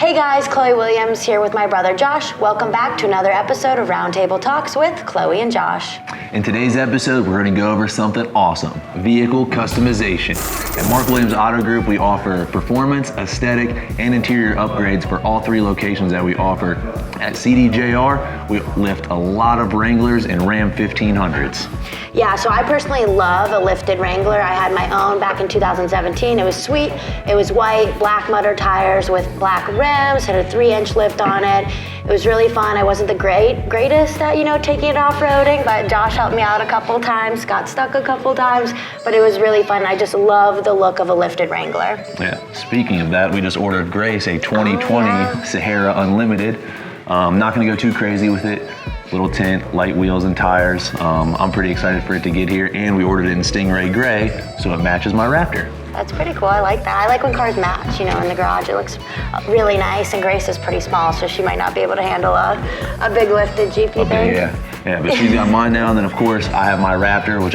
Hey guys, Chloe Williams here with my brother Josh. Welcome back to another episode of Roundtable Talks with Chloe and Josh. In today's episode, we're going to go over something awesome, vehicle customization. At Mark Williams Auto Group, we offer performance, aesthetic, and interior upgrades for all three locations that we offer. At CDJR, we lift a lot of Wranglers and Ram 1500s. Yeah, so I personally love a lifted Wrangler. I had my own back in 2017. It was sweet. It was white, black mudder tires with black rims, had a 3-inch lift on it. It was really fun. I wasn't the greatest at, taking it off-roading, but Josh helped me out a couple times, got stuck a couple times, but it was really fun. I just love the look of a lifted Wrangler. Yeah, speaking of that, we just ordered Grace a 2020 Sahara Unlimited. Not gonna go too crazy with it. Little tint, light wheels and tires. I'm pretty excited for it to get here, and we ordered it in Stingray Gray, so it matches my Raptor. That's pretty cool. I like that. I like when cars match, in the garage. It looks really nice, and Grace is pretty small, so she might not be able to handle a big lifted GP thing. Yeah, but she's got mine now, and then of course I have my Raptor, which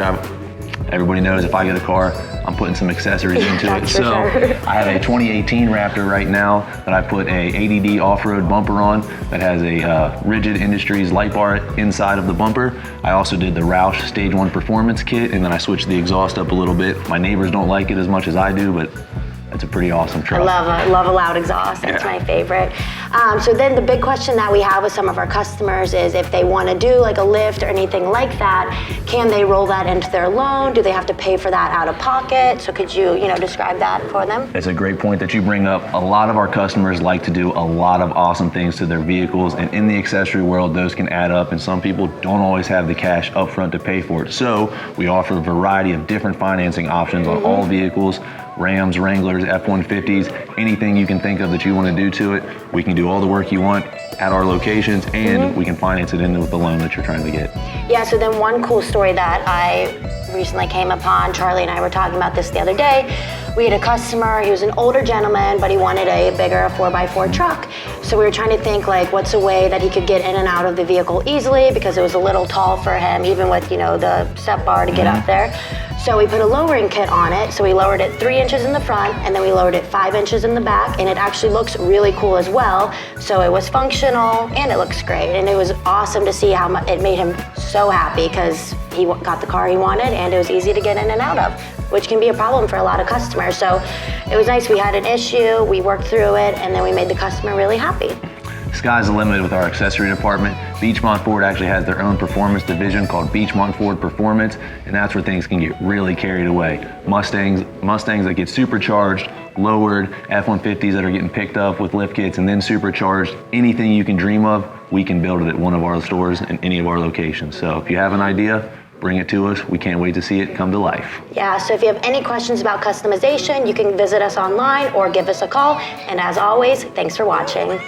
everybody knows if I get a car, I'm putting some accessories into it. So I have a 2018 Raptor right now that I put a ADD off-road bumper on that has a Rigid Industries light bar inside of the bumper. I also did the Roush Stage 1 Performance kit, and then I switched the exhaust up a little bit. My neighbors don't like it as much as I do, but it's a pretty awesome truck. I love a loud exhaust. That's my favorite. So then the big question that we have with some of our customers is if they want to do like a lift or anything like that, can they roll that into their loan? Do they have to pay for that out of pocket? So could you, describe that for them? It's a great point that you bring up. A lot of our customers like to do a lot of awesome things to their vehicles, and in the accessory world, those can add up, and some people don't always have the cash up front to pay for it. So we offer a variety of different financing options on all vehicles. Rams, Wranglers, F-150s, anything you can think of that you want to do to it, we can do all the work you want at our locations, and we can finance it in with the loan that you're trying to get. Yeah, so then one cool story that I recently came upon, Charlie and I were talking about this the other day. We had a customer, he was an older gentleman, but he wanted a bigger 4x4 truck. So we were trying to think what's a way that he could get in and out of the vehicle easily, because it was a little tall for him, even with, the step bar to get up there. So we put a lowering kit on it. So we lowered it 3 inches in the front, and then we lowered it 5 inches in the back, and it actually looks really cool as well. So it was functional, and it looks great. And it was awesome to see how much it made him so happy, because he got the car he wanted, and it was easy to get in and out of, which can be a problem for a lot of customers. So it was nice. We had an issue, we worked through it, and then we made the customer really happy. Sky's the limit with our accessory department. Beechmont Ford actually has their own performance division called Beechmont Ford Performance, and that's where things can get really carried away. Mustangs that get supercharged, lowered, F-150s that are getting picked up with lift kits and then supercharged. Anything you can dream of, we can build it at one of our stores in any of our locations. So if you have an idea, bring it to us. We can't wait to see it come to life. Yeah, so if you have any questions about customization, you can visit us online or give us a call. And as always, thanks for watching.